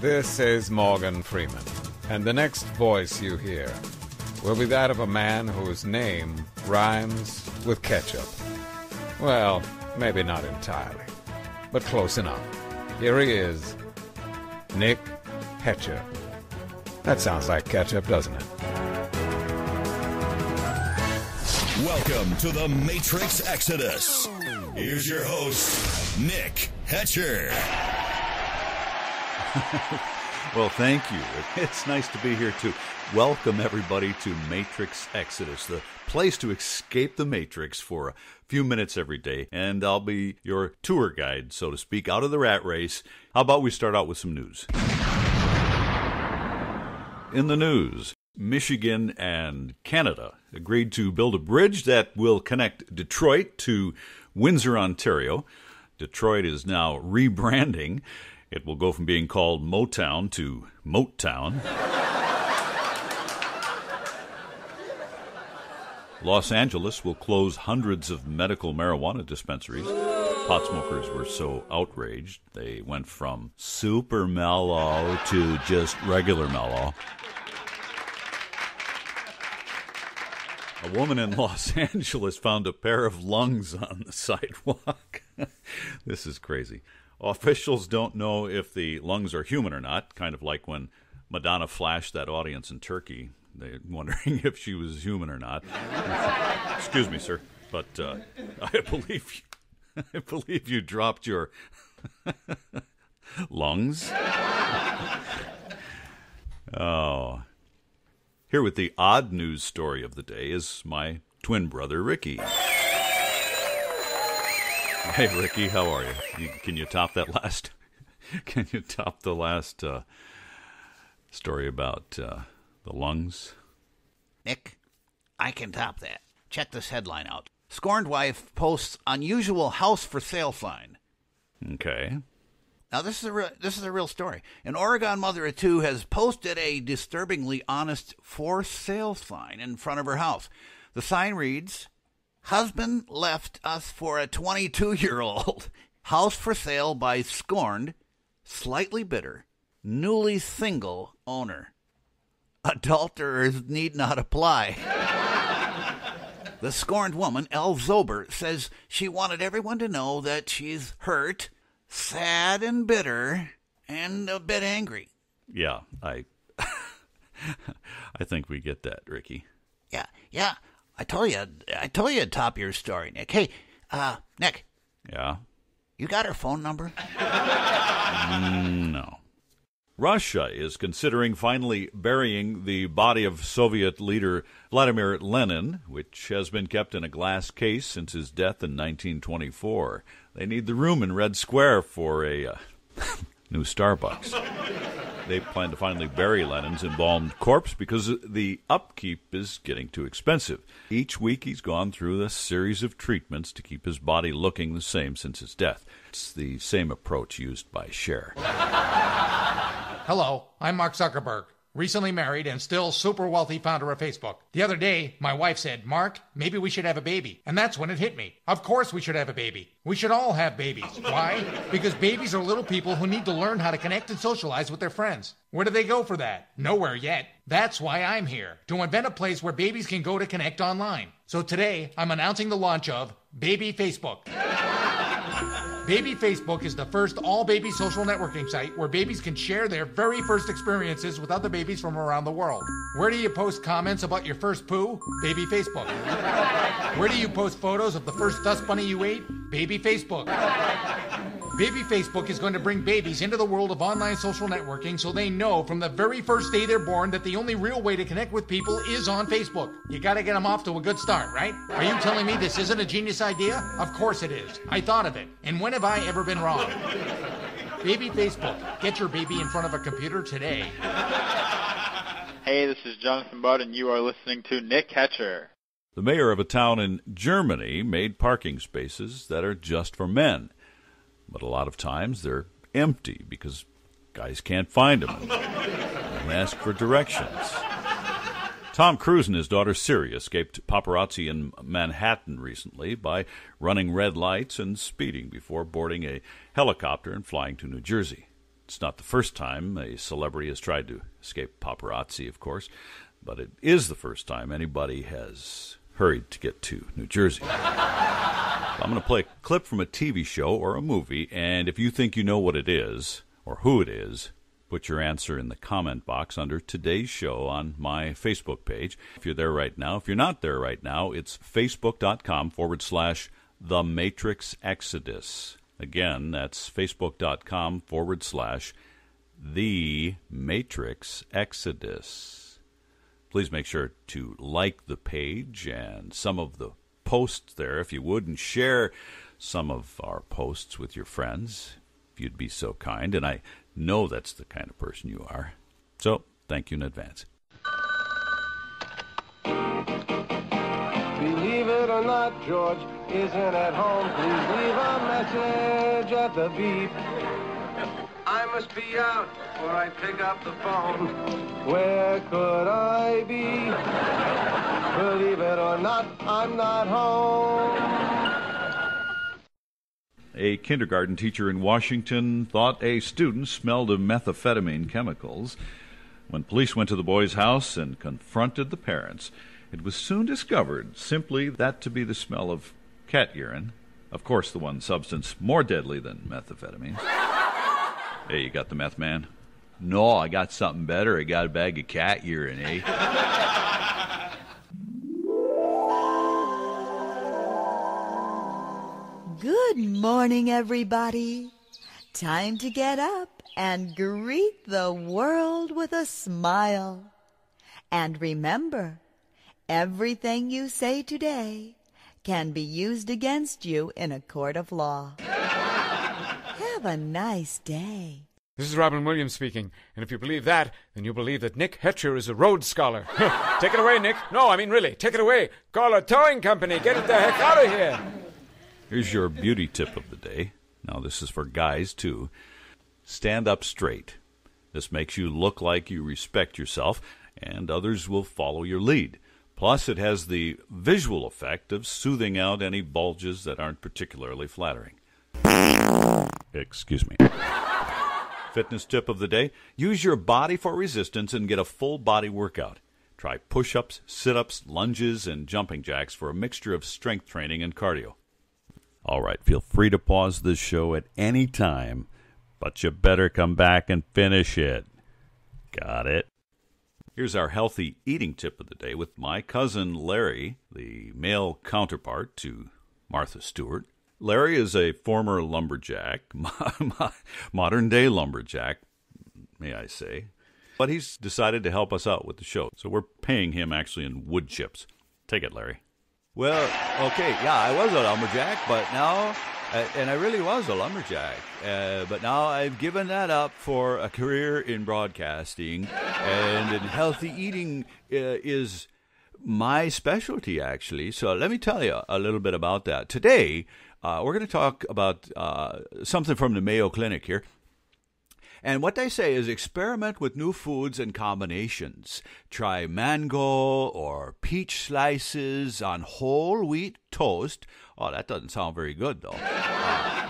This is Morgan Freeman, and the next voice you hear will be that of a man whose name rhymes with ketchup. Well, maybe not entirely, but close enough. Here he is, Nick Hetcher. That sounds like ketchup, doesn't it? Welcome to the Matrix Exodus. Here's your host, Nick Hetcher. Well, thank you. It's nice to be here, too. Welcome, everybody, to Matrix Exodus, the place to escape the Matrix for a few minutes every day. And I'll be your tour guide, so to speak, out of the rat race. How about we start out with some news? In the news, Michigan and Canada agreed to build a bridge that will connect Detroit to Windsor, Ontario. Detroit is now rebranding. It will go from being called Motown to Motown. Los Angeles will close hundreds of medical marijuana dispensaries. Pot smokers were so outraged, they went from super mellow to just regular mellow. A woman in Los Angeles found a pair of lungs on the sidewalk. This is crazy. Officials don't know if the lungs are human or not, kind of like when Madonna flashed that audience in Turkey. They're wondering if she was human or not. Excuse me, sir, but I believe you dropped your lungs. Oh. Here with the odd news story of the day is my twin brother, Ricky. Hey, Ricky, how are you? Can you top that last? Can you top the last story about the lungs? Nick, I can top that. Check this headline out. Scorned wife posts unusual house for sale sign. Okay. Now, this is a real story. An Oregon mother of two has posted a disturbingly honest for sale sign in front of her house. The sign reads, "Husband left us for a 22-year-old. House for sale by scorned, slightly bitter, newly single owner. Adulterers need not apply." The scorned woman, Elle Zober, says she wanted everyone to know that she's hurt, sad and bitter, and a bit angry. Yeah, I think we get that, Ricky. Yeah. I told you to top your story, Nick. Hey, Nick. Yeah? You got her phone number? No. Russia is considering finally burying the body of Soviet leader Vladimir Lenin, which has been kept in a glass case since his death in 1924. They need the room in Red Square for a new Starbucks. They plan to finally bury Lenin's embalmed corpse because the upkeep is getting too expensive. Each week he's gone through a series of treatments to keep his body looking the same since his death. It's the same approach used by Cher. Hello, I'm Mark Zuckerberg, recently married and still super wealthy founder of Facebook. The other day, my wife said, "Mark, maybe we should have a baby." And that's when it hit me. Of course we should have a baby. We should all have babies. Why? Because babies are little people who need to learn how to connect and socialize with their friends. Where do they go for that? Nowhere yet. That's why I'm here, to invent a place where babies can go to connect online. So today, I'm announcing the launch of Baby Facebook. Baby Facebook is the first all-baby social networking site where babies can share their very first experiences with other babies from around the world. Where do you post comments about your first poo? Baby Facebook. Where do you post photos of the first dust bunny you ate? Baby Facebook. Baby Facebook is going to bring babies into the world of online social networking so they know from the very first day they're born that the only real way to connect with people is on Facebook. You gotta get them off to a good start, right? Are you telling me this isn't a genius idea? Of course it is. I thought of it. And when have I ever been wrong? Baby Facebook. Get your baby in front of a computer today. Hey, this is Jonathan Budd, and you are listening to Nick Hetcher. The mayor of a town in Germany made parking spaces that are just for men. But a lot of times they're empty because guys can't find them and ask for directions. Tom Cruise and his daughter Siri escaped paparazzi in Manhattan recently by running red lights and speeding before boarding a helicopter and flying to New Jersey. It's not the first time a celebrity has tried to escape paparazzi, of course, but it is the first time anybody has hurried to get to New Jersey. I'm going to play a clip from a TV show or a movie, and if you think you know what it is or who it is, put your answer in the comment box under today's show on my Facebook page. If you're there right now, if you're not there right now, it's facebook.com/The Matrix Exodus. Again, that's facebook.com/The Matrix Exodus. Please make sure to like the page and some of the posts there, if you would, and share some of our posts with your friends, if you'd be so kind. And I know that's the kind of person you are. So, thank you in advance. Believe it or not, George isn't at home. Please leave a message at the beep. I must be out or I pick up the phone. Where could I be? Believe it or not, I'm not home. A kindergarten teacher in Washington thought a student smelled of methamphetamine chemicals. When police went to the boy's house and confronted the parents, it was soon discovered simply that to be the smell of cat urine. Of course, the one substance more deadly than methamphetamine. Hey, you got the meth, man? No, I got something better. I got a bag of cat urine, eh? Good morning, everybody. Time to get up and greet the world with a smile. And remember, everything you say today can be used against you in a court of law. Have a nice day. This is Robin Williams speaking, and if you believe that, then you believe that Nick Hetcher is a Rhodes Scholar. Take it away, Nick. No, I mean really, take it away. Call a towing company. Get it the heck out of here. Here's your beauty tip of the day. Now, this is for guys, too. Stand up straight. This makes you look like you respect yourself, and others will follow your lead. Plus, it has the visual effect of soothing out any bulges that aren't particularly flattering. Excuse me. Fitness tip of the day. Use your body for resistance and get a full body workout. Try push-ups, sit-ups, lunges, and jumping jacks for a mixture of strength training and cardio. All right, feel free to pause this show at any time, but you better come back and finish it. Got it? Here's our healthy eating tip of the day with my cousin Larry, the male counterpart to Martha Stewart. Larry is a former lumberjack, modern-day lumberjack, may I say. But he's decided to help us out with the show, so we're paying him actually in wood chips. Take it, Larry. Well, okay, yeah, I was a lumberjack, but now, and I really was a lumberjack, but now I've given that up for a career in broadcasting, and healthy eating is my specialty, actually. So let me tell you a little bit about that. Today, we're going to talk about something from the Mayo Clinic here. And what they say is experiment with new foods and combinations. Try mango or peach slices on whole wheat toast. Oh, that doesn't sound very good, though.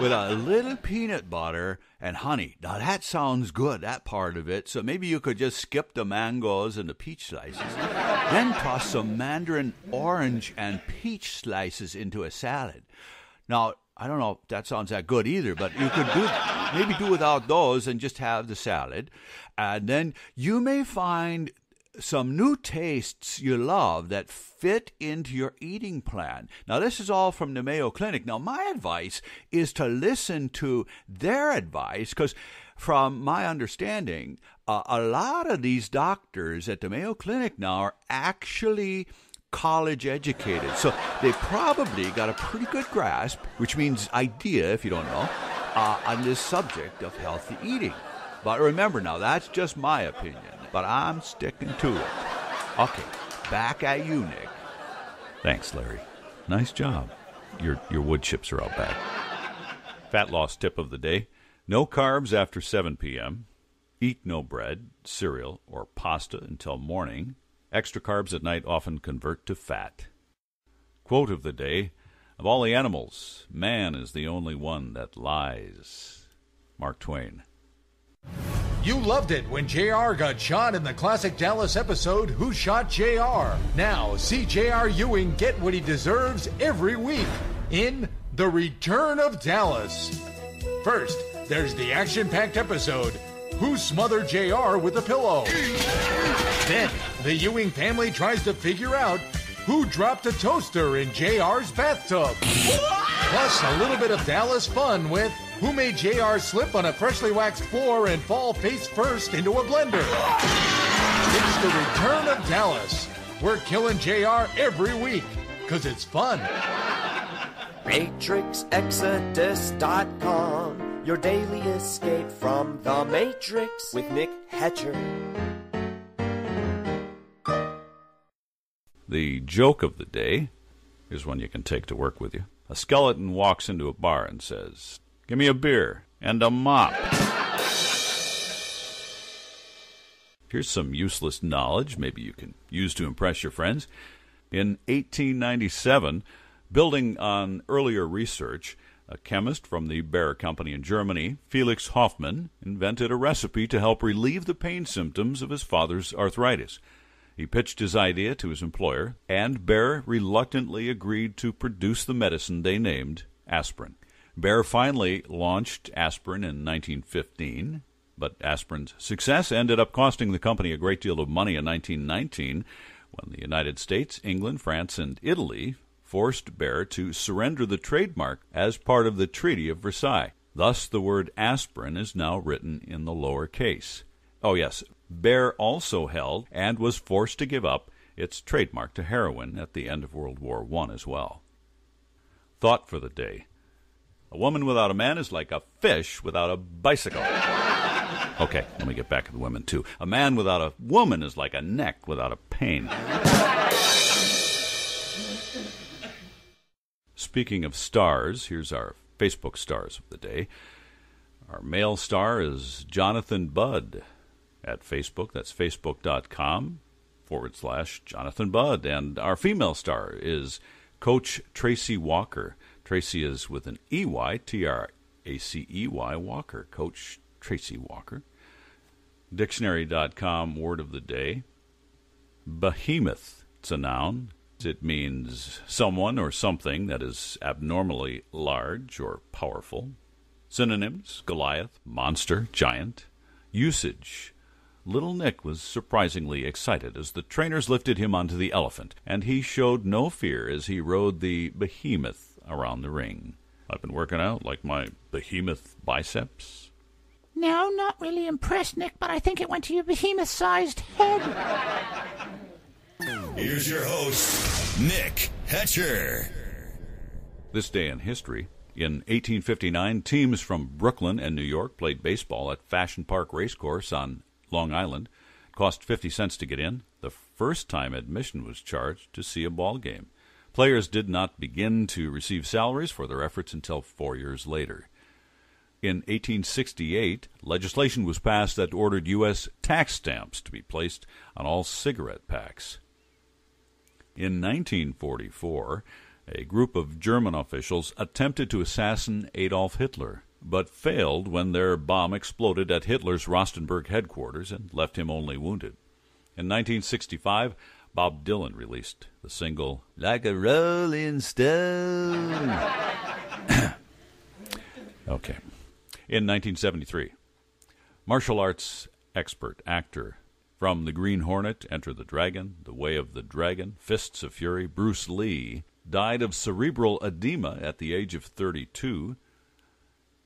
With a little peanut butter and honey. Now, that sounds good, that part of it. So maybe you could just skip the mangoes and the peach slices. Then toss some mandarin orange and peach slices into a salad. Now, I don't know if that sounds that good either, but you could maybe do without those and just have the salad. And then you may find some new tastes you love that fit into your eating plan. Now, this is all from the Mayo Clinic. Now, my advice is to listen to their advice because from my understanding, a lot of these doctors at the Mayo Clinic now are actually college educated. So they probably got a pretty good grasp, which means idea, if you don't know, on this subject of healthy eating. But remember now, that's just my opinion, but I'm sticking to it. Okay, back at you, Nick. Thanks, Larry. Nice job. Your wood chips are out back. Fat loss tip of the day. No carbs after 7 p.m. Eat no bread, cereal, or pasta until morning. Extra carbs at night often convert to fat. Quote of the day, of all the animals, man is the only one that lies. Mark Twain. You loved it when JR got shot in the classic Dallas episode, Who Shot JR? Now, see J.R. Ewing get what he deserves every week in The Return of Dallas. First, there's the action-packed episode, Who Smothered JR with a Pillow? Then, the Ewing family tries to figure out who dropped a toaster in JR's bathtub. Plus, a little bit of Dallas fun with Who Made JR Slip on a Freshly Waxed Floor and Fall Face First into a Blender. It's The Return of Dallas. We're killing JR every week, because it's fun. MatrixExodus.com, your daily escape from the Matrix with Nick Hatcher. The joke of the day is one you can take to work with you. A skeleton walks into a bar and says, "Give me a beer and a mop." Here's some useless knowledge maybe you can use to impress your friends. In 1897, building on earlier research, a chemist from the Bayer Company in Germany, Felix Hoffmann, invented a recipe to help relieve the pain symptoms of his father's arthritis. He pitched his idea to his employer, and Bayer reluctantly agreed to produce the medicine they named aspirin. Bayer finally launched aspirin in 1915, but aspirin's success ended up costing the company a great deal of money in 1919 when the United States, England, France, and Italy forced Bayer to surrender the trademark as part of the Treaty of Versailles. Thus, the word aspirin is now written in the lower case. Oh yes, Bayer also held and was forced to give up its trademark to heroin at the end of World War I as well. Thought for the day. A woman without a man is like a fish without a bicycle. Okay, let me get back to the women, too. A man without a woman is like a neck without a pain. Speaking of stars, here's our Facebook stars of the day. Our male star is Jonathan Budd at Facebook. That's facebook.com/Jonathan Budd. And our female star is Coach Tracy Walker. Tracy is with an E-Y, T-R-A-C-E-Y, Walker. Coach Tracy Walker. Dictionary.com, word of the day. Behemoth. It's a noun. It means someone or something that is abnormally large or powerful. Synonyms: Goliath, monster, giant. Usage: Little Nick was surprisingly excited as the trainers lifted him onto the elephant, and he showed no fear as he rode the behemoth around the ring. I've been working out like my behemoth biceps. No, not really impressed, Nick, but I think it went to your behemoth-sized head. Here's your host, Nick Hatcher. This day in history. In 1859, teams from Brooklyn and New York played baseball at Fashion Park Racecourse on Long Island. It cost 50 cents to get in. The first time admission was charged to see a ball game. Players did not begin to receive salaries for their efforts until 4 years later. In 1868, legislation was passed that ordered U.S. tax stamps to be placed on all cigarette packs. In 1944, a group of German officials attempted to assassinate Adolf Hitler, but failed when their bomb exploded at Hitler's Rostenburg headquarters and left him only wounded. In 1965, Bob Dylan released the single "Like a Rolling Stone." Okay. In 1973, martial arts expert, actor from The Green Hornet, Enter the Dragon, The Way of the Dragon, Fists of Fury, Bruce Lee, died of cerebral edema at the age of 32.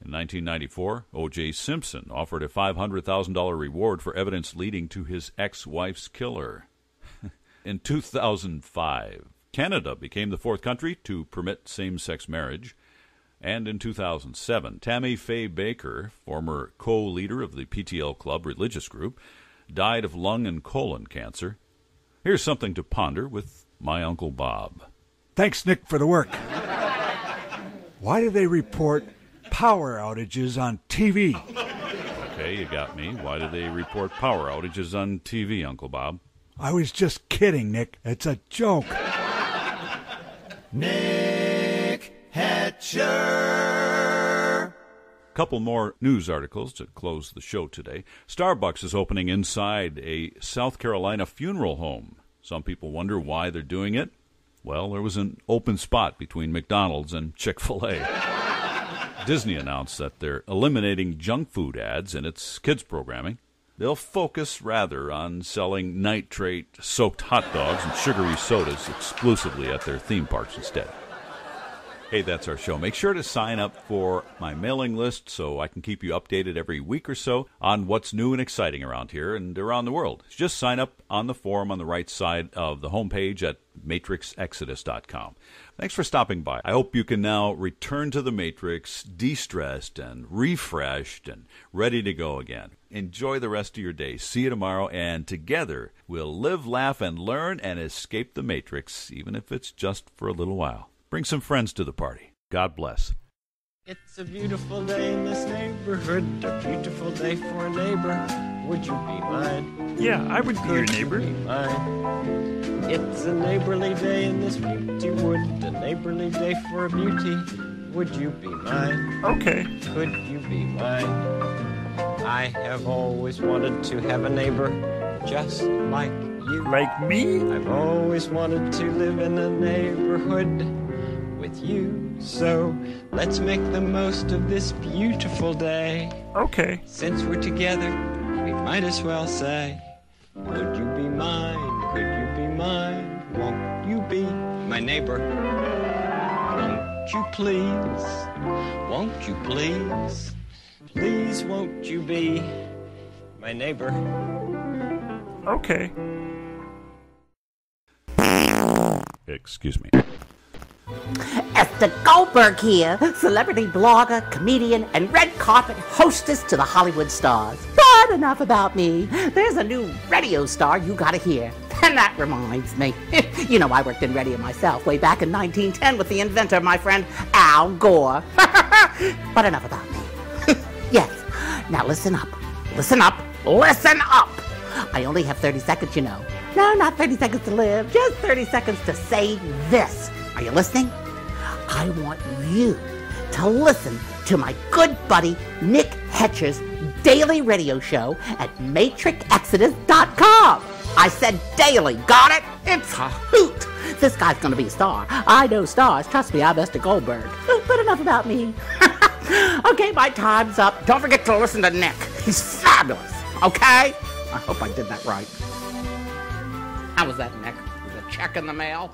In 1994, O.J. Simpson offered a $500,000 reward for evidence leading to his ex-wife's killer. In 2005, Canada became the fourth country to permit same-sex marriage. And in 2007, Tammy Faye Baker, former co-leader of the PTL Club religious group, died of lung and colon cancer. Here's something to ponder with my Uncle Bob. Thanks, Nick, for the work. Why do they report power outages on TV? Okay, you got me. Why do they report power outages on TV, Uncle Bob? I was just kidding, Nick. It's a joke. Nick Hatcher. Couple more news articles to close the show today. Starbucks is opening inside a South Carolina funeral home. Some people wonder why they're doing it. Well, there was an open spot between McDonald's and Chick-fil-A. Disney announced that they're eliminating junk food ads in its kids' programming. They'll focus rather on selling nitrate-soaked hot dogs and sugary sodas exclusively at their theme parks instead. Hey, that's our show. Make sure to sign up for my mailing list so I can keep you updated every week or so on what's new and exciting around here and around the world. Just sign up on the form on the right side of the homepage at matrixexodus.com. Thanks for stopping by. I hope you can now return to the Matrix de-stressed and refreshed and ready to go again. Enjoy the rest of your day. See you tomorrow, and together we'll live, laugh, and learn and escape the Matrix, even if it's just for a little while. Bring some friends to the party. God bless. It's a beautiful day in this neighborhood, a beautiful day for a neighbor. Would you be mine? Yeah, I would be your neighbor. Could you be mine? It's a neighborly day in this beauty wood, a neighborly day for a beauty. Would you be mine? Okay. Could you be mine? I have always wanted to have a neighbor just like you. Like me? I've always wanted to live in a neighborhood with you. So let's make the most of this beautiful day. Okay. Since we're together, we might as well say, would you be mine? Could you be mine? Won't you be my neighbor? Won't you please? Won't you please? Please won't you be my neighbor? Okay. Excuse me. Esther Goldberg here, celebrity blogger, comedian, and red carpet hostess to the Hollywood stars. But enough about me. There's a new radio star you gotta hear. And that reminds me, you know I worked in radio myself way back in 1910 with the inventor, my friend Al Gore. But enough about me. Yes, now listen up. Listen up. Listen up! I only have 30 seconds, you know. No, not 30 seconds to live, just 30 seconds to say this. Are you listening? I want you to listen to my good buddy Nick Hetcher's daily radio show at matrixexodus.com. I said daily, got it? It's a hoot. This guy's gonna be a star. I know stars. Trust me, I'm Esther Goldberg. But enough about me. Okay, my time's up. Don't forget to listen to Nick. He's fabulous, okay? I hope I did that right. How was that, Nick? Was a check in the mail?